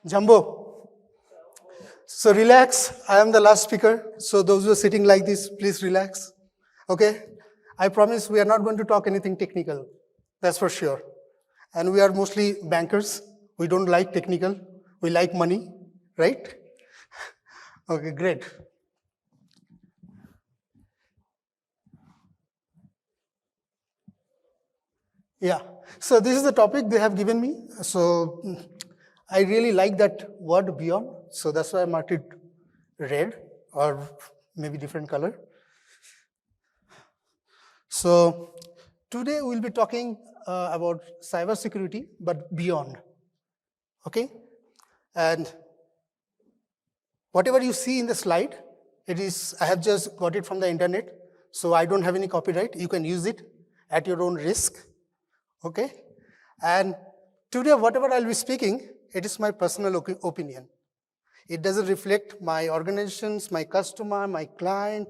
Jumbo. So relax, I am the last speaker. So those who are sitting like this, please relax. Okay? I promise we are not going to talk anything technical. That's for sure. And we are mostly bankers. We don't like technical. We like money, right? Okay, great. Yeah, so this is the topic they have given me. So I really like that word beyond. So that's why I marked it red or maybe different color. So today we'll be talking about cybersecurity, but beyond. Okay? And whatever you see in the slide, I have just got it from the internet. So I don't have any copyright. You can use it at your own risk. Okay? And today, whatever I'll be speaking, it is my personal opinion. It doesn't reflect my organization's, my customer, my client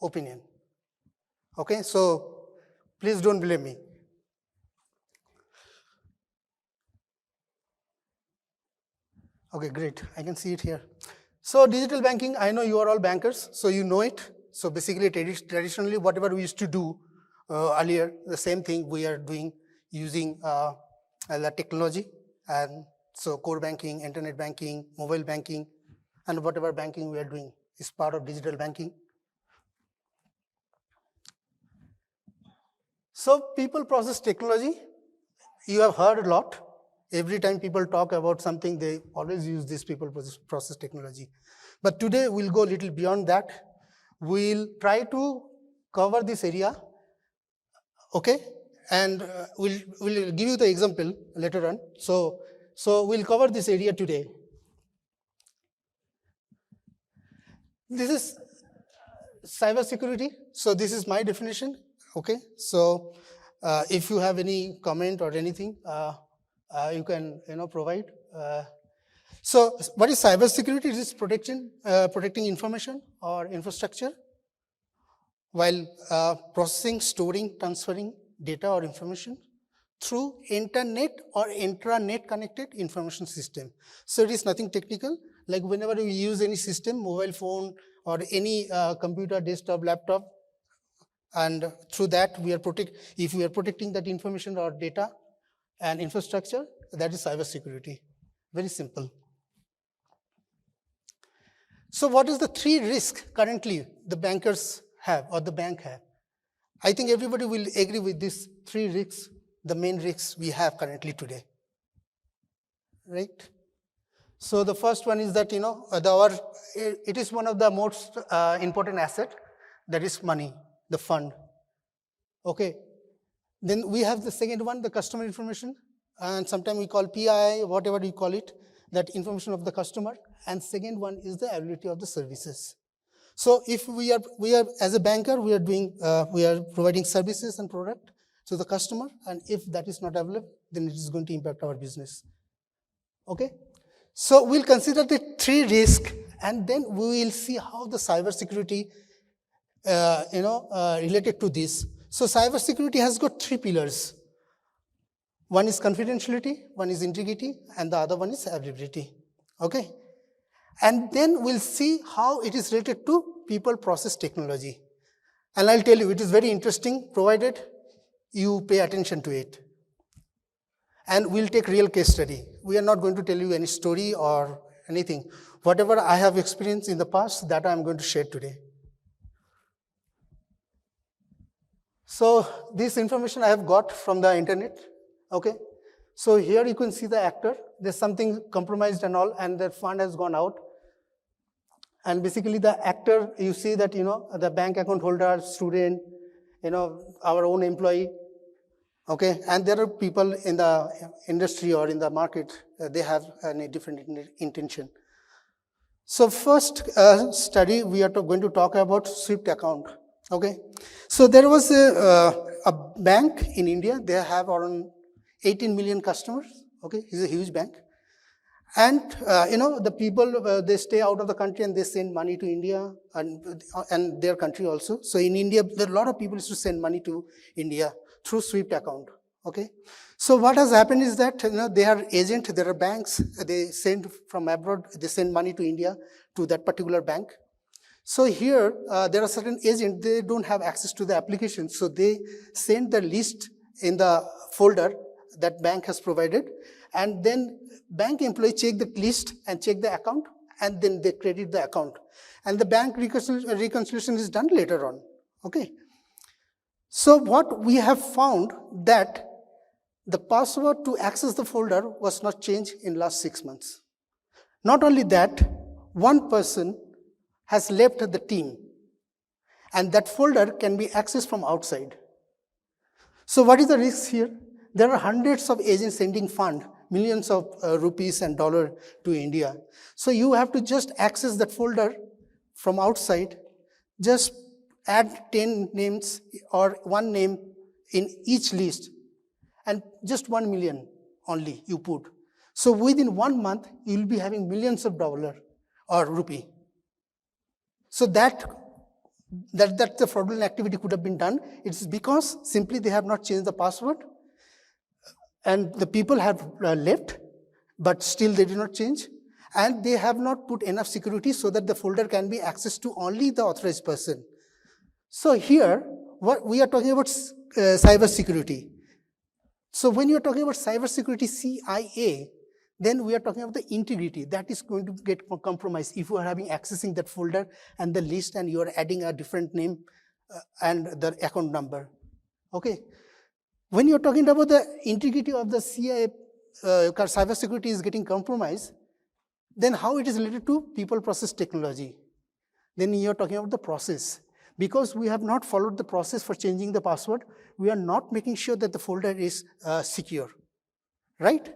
opinion. Okay? So please don't blame me. Okay, great. I can see it here. So digital banking, I know you are all bankers, so you know it. So basically, traditionally, whatever we used to do earlier, the same thing we are doing using the technology. And so core banking, internet banking, mobile banking, and whatever banking we are doing is part of digital banking. So people process technology, you have heard a lot. Every time people talk about something, they always use this people process technology. But today we'll go a little beyond that. We'll try to cover this area, okay? And we'll give you the example later on. So we'll cover this area today. This is cybersecurity. So this is my definition, okay? So if you have any comment or anything, you can provide. So what is cybersecurity? It is protecting information or infrastructure while processing, storing, transferring data or information through internet or intranet connected information system. So it is nothing technical. Like whenever we use any system, mobile phone or any computer, desktop, laptop, and through that if we are protecting that information or data and infrastructure, that is cybersecurity. Very simple. So what is the 3 risks currently the bankers have or the bank have? I think everybody will agree with these 3 risks, the main risks we have currently today, right? So the first one is that, it is one of the most important asset, that is money, the fund, okay? Then we have the second one, the customer information, and sometimes we call PI, whatever you call it, that information of the customer. And second one is the availability of the services. So if we are as a banker, we are providing services and product to the customer, and if that is not available, then it is going to impact our business. Okay? So we'll consider the 3 risks, and then we will see how the cybersecurity related to this. So cybersecurity has got 3 pillars. One is confidentiality, one is integrity, and the other one is availability. Okay? And then we'll see how it is related to people process technology. And I'll tell you, it is very interesting, provided you pay attention to it. And we'll take real case study. We are not going to tell you any story or anything. Whatever I have experienced in the past, that I'm going to share today. So this information I have got from the internet, okay? So here you can see the actor. There's something compromised and all, and the fund has gone out. And basically the actor, you see that, the bank account holder, student, our own employee, okay? And there are people in the industry or in the market, they have a different intention. So first study, we are going to talk about SWIFT account, okay? So there was a bank in India. They have around 18 million customers, okay? It's a huge bank. And, the people, they stay out of the country and they send money to India and their country also. So in India, there are a lot of people used to send money to India through SWIFT account, Okay, so what has happened is that they are agent, there are banks, they send from abroad, they send money to India to that particular bank. So here there are certain agents, they don't have access to the application, so they send the list in the folder that bank has provided, and then bank employee check the list and check the account, and then they credit the account, and the bank reconciliation is done later on. Okay. So what we have found that the password to access the folder was not changed in last 6 months. Not only that, one person has left the team, and that folder can be accessed from outside. So what is the risk here? There are hundreds of agents sending fund, millions of rupees and dollars to India. So you have to just access that folder from outside, just add 10 names or one name in each list, and just 1 million only you put. So within 1 month, you'll be having millions of dollars or rupee. So that the fraudulent activity could have been done. It's because simply they have not changed the password, and the people have left, but still they did not change, and they have not put enough security so that the folder can be accessed to only the authorized person. So here, what we are talking about cyber security. So when you're talking about cybersecurity CIA, then we are talking about the integrity that is going to get compromised if you are having accessing that folder and the list, and you are adding a different name and the account number. Okay. When you're talking about the integrity of the CIA, cybersecurity is getting compromised, then how it is related to people process technology? Then you're talking about the process. Because we have not followed the process for changing the password, we are not making sure that the folder is secure, right?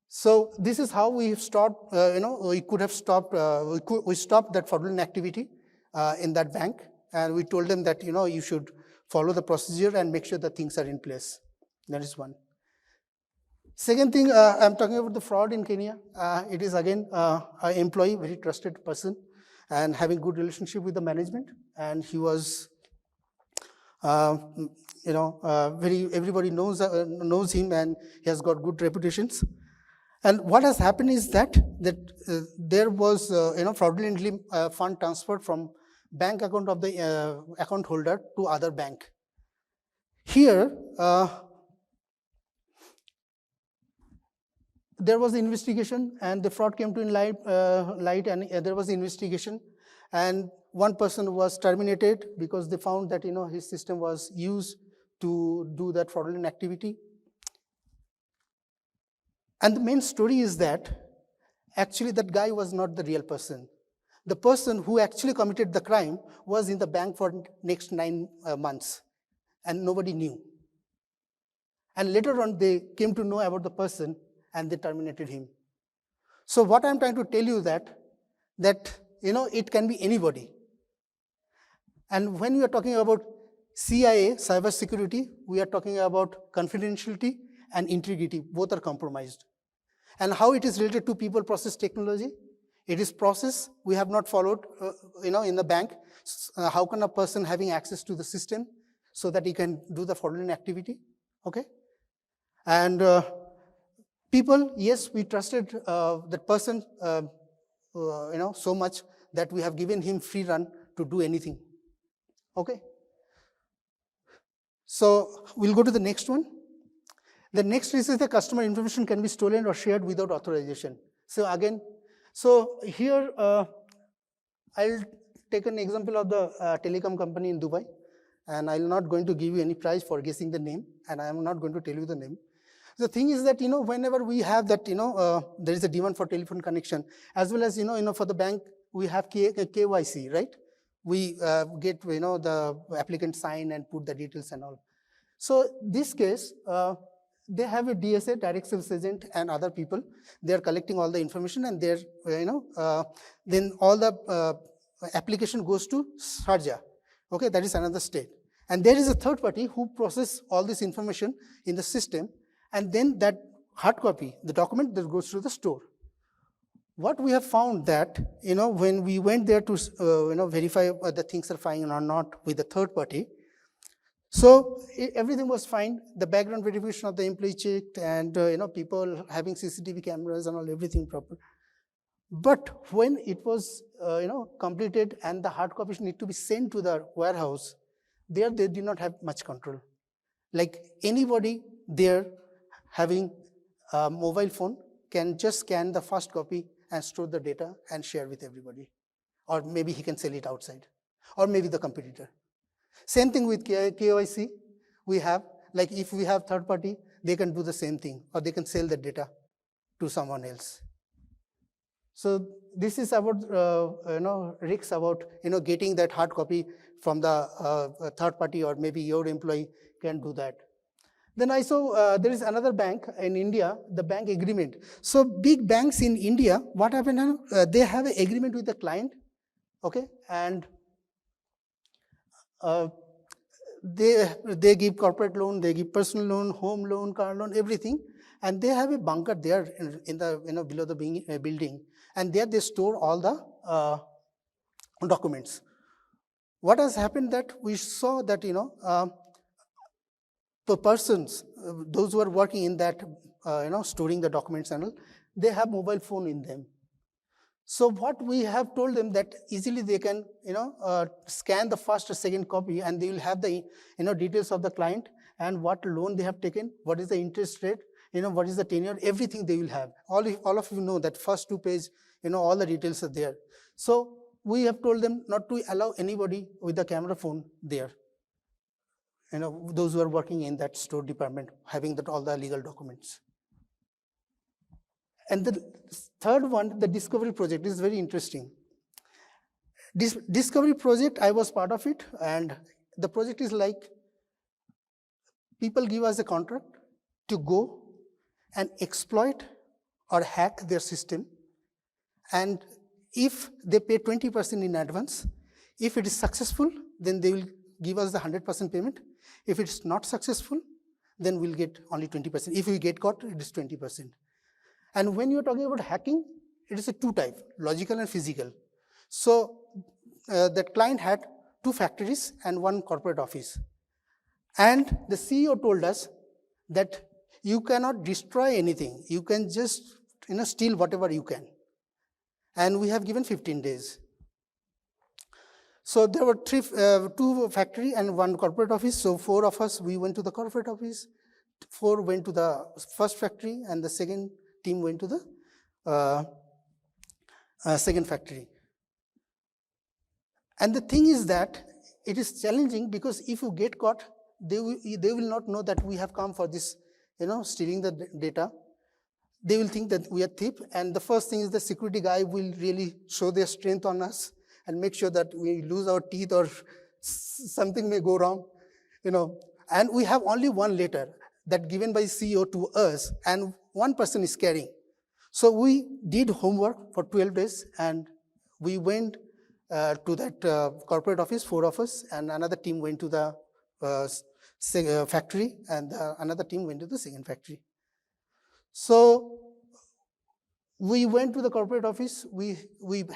So this is how we have stopped, we could have stopped, we stopped that fraudulent activity in that bank, and we told them that, you should follow the procedure and make sure that things are in place. That is one. Second thing, I'm talking about the fraud in Kenya. It is again an employee, very trusted person, and having good relationship with the management, and he was, everybody knows him, and he has got good reputations. And what has happened is that there was, fraudulently fund transferred from bank account of the account holder to other bank. Here, there was an investigation, and the fraud came to light, and there was an investigation, and one person was terminated because they found that his system was used to do that fraudulent activity. And the main story is that actually that guy was not the real person. The person who actually committed the crime was in the bank for next 9 months, and nobody knew. And later on, they came to know about the person, and they terminated him. So what I'm trying to tell you that it can be anybody. And when we are talking about CIA, cybersecurity, we are talking about confidentiality and integrity. Both are compromised. And how it is related to people process technology? It is process we have not followed, in the bank. How can a person having access to the system so that he can do the fraudulent activity? Okay. And people, yes, we trusted that person, so much that we have given him free run to do anything. Okay. So we'll go to the next one. The next is the customer information can be stolen or shared without authorization. So again, here I'll take an example of the telecom company in Dubai, and I'm not going to give you any prize for guessing the name, and I'm not going to tell you the name. The thing is that, whenever we have that, there is a demand for telephone connection, as well as, for the bank, we have KYC, right? We get, the applicant sign and put the details and all. So this case, they have a DSA, direct sales agent, and other people. They're collecting all the information, and they're, then all the application goes to Sharjah. Okay, that is another state. And there is a third party who processes all this information in the system, and then that hard copy, the document, that goes to the store. What we have found that, when we went there to, verify whether things are fine or not with the third party, So everything was fine. The background verification of the employee checked, and people having CCTV cameras and all, everything proper. But when it was completed and the hard copies need to be sent to the warehouse, there they did not have much control. Like anybody there having a mobile phone can just scan the first copy and store the data and share with everybody. Or maybe he can sell it outside, or maybe the competitor. Same thing with KYC. We have, like if we have third party, they can do the same thing, or they can sell the data to someone else. So this is about risks about getting that hard copy from the third party, or maybe your employee can do that. Then I saw there is another bank in India, the bank agreement. So big banks in India, what happened now? They have an agreement with the client, okay, and they give corporate loan, they give personal loan, home loan, car loan, everything, and they have a bunker there in the below the building, and there they store all the documents. What has happened that we saw that the persons, those who are working in that storing the documents and all, they have mobile phone in them. So what we have told them that easily they can scan the first or second copy, and they will have the details of the client and what loan they have taken, what is the interest rate, what is the tenure, everything they will have. All of you know that first 2 pages, all the details are there. So we have told them not to allow anybody with the camera phone there. Those who are working in that store department, having all the legal documents. And the third one, the discovery project, is very interesting. This discovery project, I was part of it, and the project is like, people give us a contract to go and exploit or hack their system, and if they pay 20% in advance, if it is successful, then they will give us the 100% payment. If it's not successful, then we'll get only 20%. If we get caught, it is 20%. And when you're talking about hacking, it is a 2 type, logical and physical. So that client had 2 factories and 1 corporate office. And the CEO told us that you cannot destroy anything. You can just steal whatever you can. And we have given 15 days. So there were 2 factory and 1 corporate office. So 4 of us, we went to the corporate office. 4 went to the first factory, and the second team went to the second factory. And the thing is that it is challenging, because if you get caught, they will not know that we have come for this, stealing the data. They will think that we are thief, and the first thing is the security guy will really show their strength on us and make sure that we lose our teeth or something may go wrong, And we have only 1 letter that given by CEO to us, and 1 person is carrying. So we did homework for 12 days, and we went to that corporate office, 4 of us, and another team went to the factory, and another team went to the second factory. So we went to the corporate office, we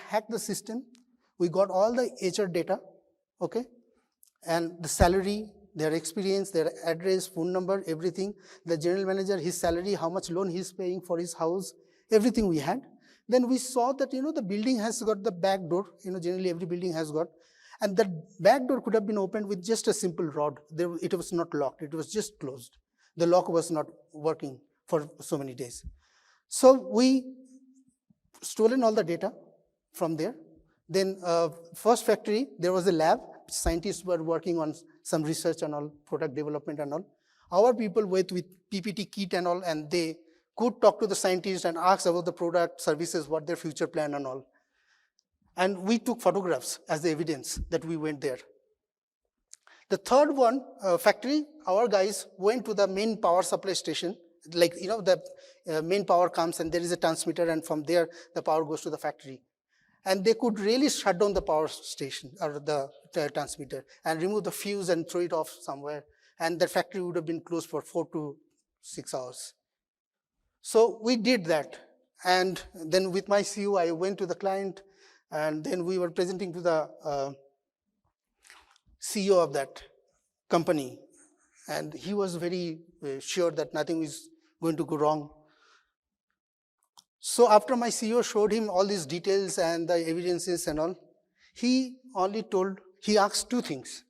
hacked the system, we got all the HR data, okay, and the salary, their experience, their address, phone number, everything, the general manager, his salary, how much loan he's paying for his house, everything we had. Then we saw that, the building has got the back door, generally every building has got, and that back door could have been opened with just a simple rod. It was not locked, it was just closed. The lock was not working for so many days. So we stolen all the data from there. Then first factory, there was a lab. Scientists were working on some research and all, product development and all. Our people went with PPT kit and all, and they could talk to the scientists and ask about the product, services, what their future plan and all. And we took photographs as the evidence that we went there. The third one, factory, our guys went to the main power supply station. Like, the main power comes and there is a transmitter, and from there, the power goes to the factory. And they could really shut down the power station or the transmitter and remove the fuse and throw it off somewhere. And the factory would have been closed for 4 to 6 hours. So we did that. And then with my CEO, I went to the client, and then we were presenting to the CEO of that company, And he was very sure that nothing is going to go wrong. So after my CEO showed him all these details and the evidences and all, he asked two things.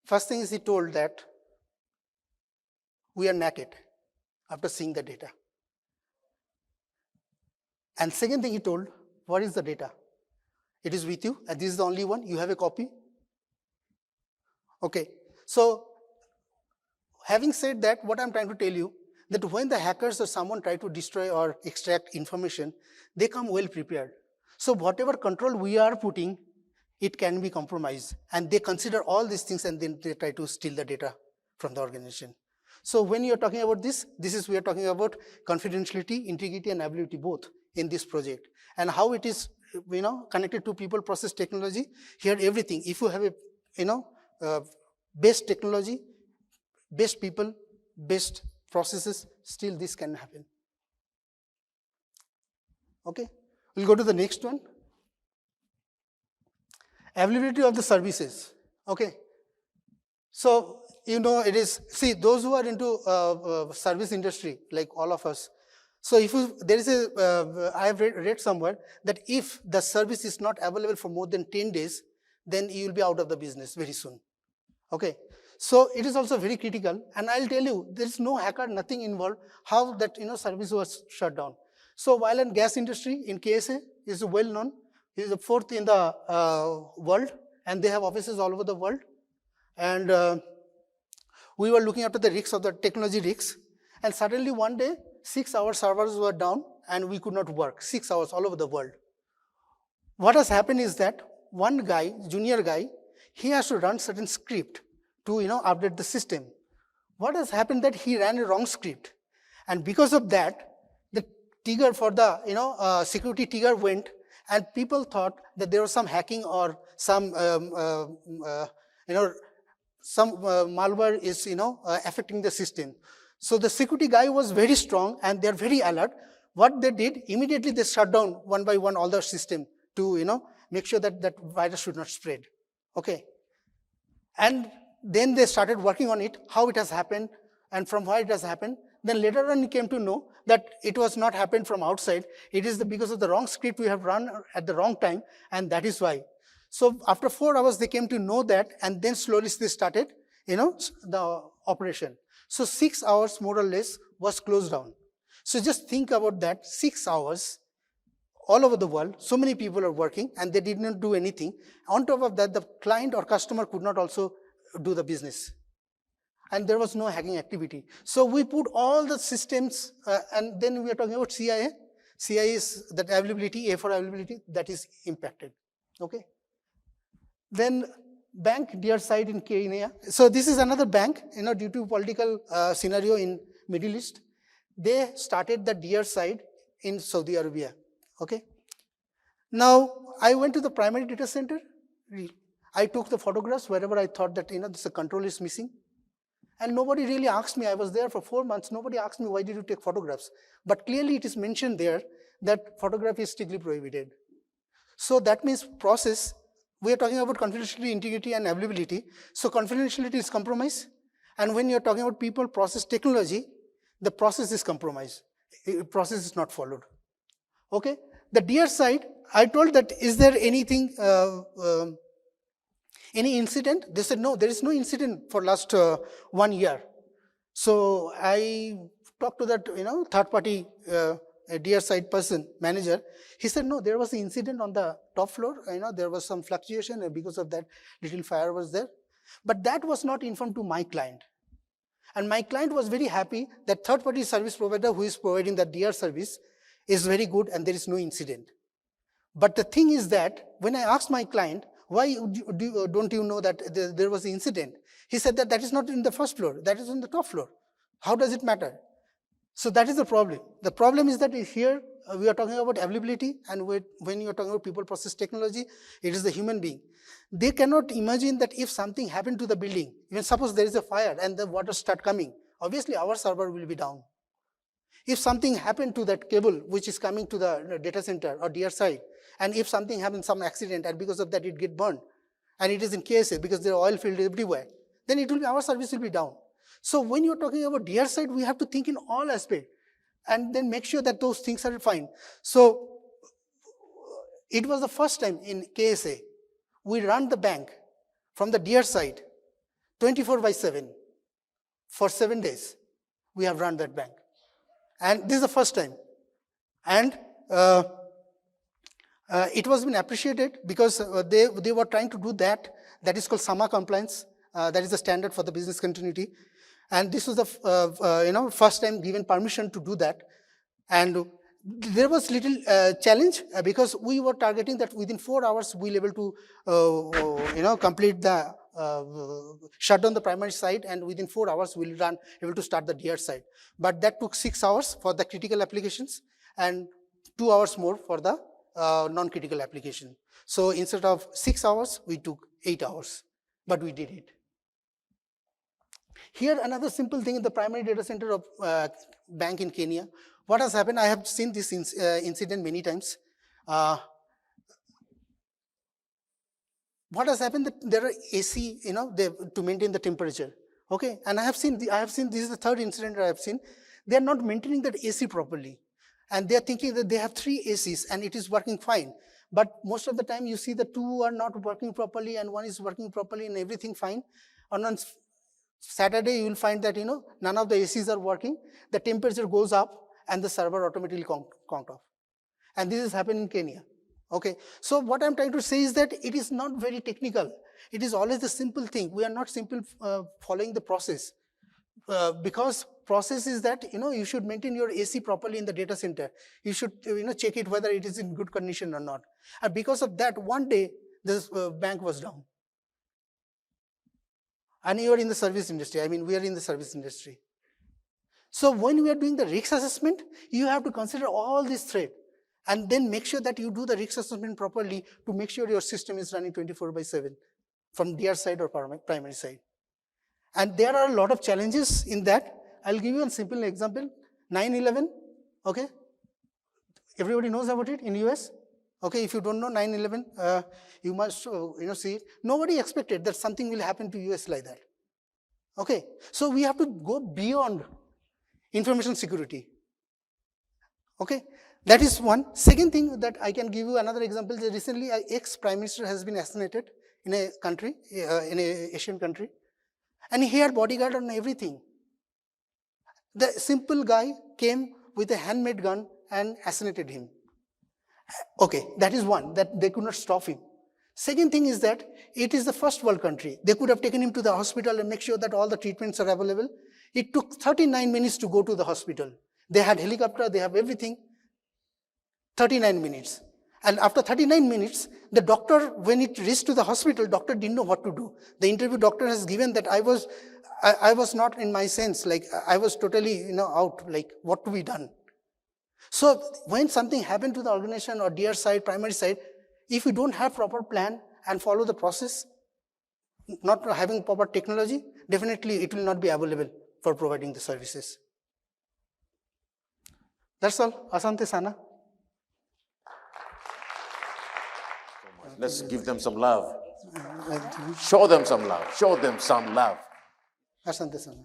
First thing is he told that we are naked after seeing the data. And second thing he told, what is the data? It is with you, and this is the only one, you have a copy. Okay, so having said that, what I'm trying to tell you, that when the hackers or someone try to destroy or extract information, they come well prepared. So whatever control we are putting, it can be compromised. And they consider all these things and then they try to steal the data from the organization. So when you're talking about this we are talking about confidentiality, integrity, and availability both in this project. And how it is connected to people, process, technology. Here everything, if you have a best technology, best people, best processes, still this can happen. Okay, we'll go to the next one. Availability of the services. Okay, so it is, see, those who are into service industry, like all of us. So if there is I have read somewhere that if the service is not available for more than 10 days, then you will be out of the business very soon. Okay, so it is also very critical, and I'll tell you, there is no hacker, nothing involved, how that service was shut down. So oil and gas industry in KSA is well known. It is the fourth in the world, and they have offices all over the world. And we were looking after the risks of the technology risks, and suddenly one day 6-hour servers were down and we could not work. 6 hours all over the world. What has happened is that one guy, junior guy, he has to run certain script to update the system. What has happened that he ran a wrong script, and because of that, the trigger for the security trigger went, and people thought that there was some hacking or some some malware is affecting the system. So the security guy was very strong and they're very alert. What they did, immediately they shut down one by one all the system to make sure that that virus should not spread. Okay, and then they started working on it, how it has happened and from why it has happened. Then later on, he came to know that it was not happened from outside. It is because of the wrong script we have run at the wrong time, and that is why. So after 4 hours, they came to know that, and then slowly they started, the operation. So 6 hours, more or less, was closed down. So just think about that, 6 hours, all over the world, so many people are working, and they did not do anything. On top of that, the client or customer could not also do the business. And there was no hacking activity. So we put all the systems, and then we are talking about CIA. CIA is that availability, A for availability, that is impacted. Okay. Then bank, dear side in Kenya. So this is another bank, due to political scenario in Middle East. They started the dear side in Saudi Arabia. Okay. Now, I went to the primary data center. I took the photographs wherever I thought that, this control is missing. And nobody really asked me. I was there for 4 months. Nobody asked me, why did you take photographs? But clearly it is mentioned there that photography is strictly prohibited. So that means process, we are talking about confidentiality, integrity, and availability. So confidentiality is compromised. And when you're talking about people, process, technology, the process is compromised. Process is not followed. Okay? The dear side, I told that, is there anything, any incident? They said, no, there is no incident for last 1 year. So I talked to that, third-party dear side person, manager. He said, no, there was an incident on the top floor. There was some fluctuation, and because of that, little fire was there. But that was not informed to my client. And my client was very happy that third-party service provider who is providing the DR service is very good and there is no incident. But the thing is that when I asked my client, why don't you know that there was an incident? He said that that is not in the first floor, that is on the top floor. How does it matter? So that is the problem. The problem is that here we are talking about availability, and when you are talking about people, process, technology, it is the human being. They cannot imagine that if something happened to the building, even suppose there is a fire and the water start coming, obviously our server will be down. If something happened to that cable which is coming to the data center or DR side, and if something happens, some accident, and because of that it get burned, and it is in KSA because there are oil fields everywhere, then it will be, our service will be down. So when you're talking about DR side, we have to think in all aspects and then make sure that those things are fine. So it was the first time in KSA, we run the bank from the DR side 24/7 for 7 days. We have run that bank. And this is the first time. And it was been appreciated because they were trying to do that. That is called SAMA compliance. That is the standard for the business continuity. And this was the first time given permission to do that. And there was little challenge because we were targeting that within 4 hours we'll able to complete the shut down the primary side, and within 4 hours we'll able to start the DR side. But that took 6 hours for the critical applications and 2 hours more for the non-critical application. So instead of 6 hours, we took 8 hours, but we did it. Here, another simple thing in the primary data center of bank in Kenya. What has happened, I have seen this incident many times. What has happened, that there are AC, to maintain the temperature. Okay, and I have seen this is the third incident I have seen. They are not maintaining that AC properly. And they are thinking that they have 3 ACs and it is working fine. But most of the time you see the 2 are not working properly and 1 is working properly and everything fine. And on Saturday you will find that none of the ACs are working. The temperature goes up and the server automatically conked off. And this is happening in Kenya. Okay, so what I'm trying to say is that it is not very technical. It is always a simple thing. We are not simple following the process. Because process is that you should maintain your AC properly in the data center. You should check it whether it is in good condition or not. And because of that, one day this bank was down. And you are in the service industry. I mean, we are in the service industry. So when we are doing the risk assessment, you have to consider all these threats and then make sure that you do the risk assessment properly to make sure your system is running 24/7 from DR side or primary side. And there are a lot of challenges in that. I'll give you a simple example. 9/11, okay? Everybody knows about it in US? Okay, if you don't know 9/11, you must see it. Nobody expected that something will happen to US like that. Okay, so we have to go beyond information security. Okay, that is one. Second thing that I can give you another example. Recently, an ex-prime minister has been assassinated in a country, in an Asian country. And he had bodyguard and everything. The simple guy came with a handmade gun and assassinated him. Okay, that is one, that they could not stop him. Second thing is that it is the first world country. They could have taken him to the hospital and make sure that all the treatments are available. It took 39 minutes to go to the hospital. They had helicopter, they have everything. 39 minutes. And after 39 minutes, the doctor, when it reached to the hospital, doctor didn't know what to do. The interview doctor has given that I was not in my sense, like I was totally, out, like what to be done. So when something happened to the organization or DR side, primary side, if you don't have proper plan and follow the process, not having proper technology, definitely it will not be available for providing the services. That's all. Asante sana. Let's give them some love. Show them some love. Show them some love. Asante sana.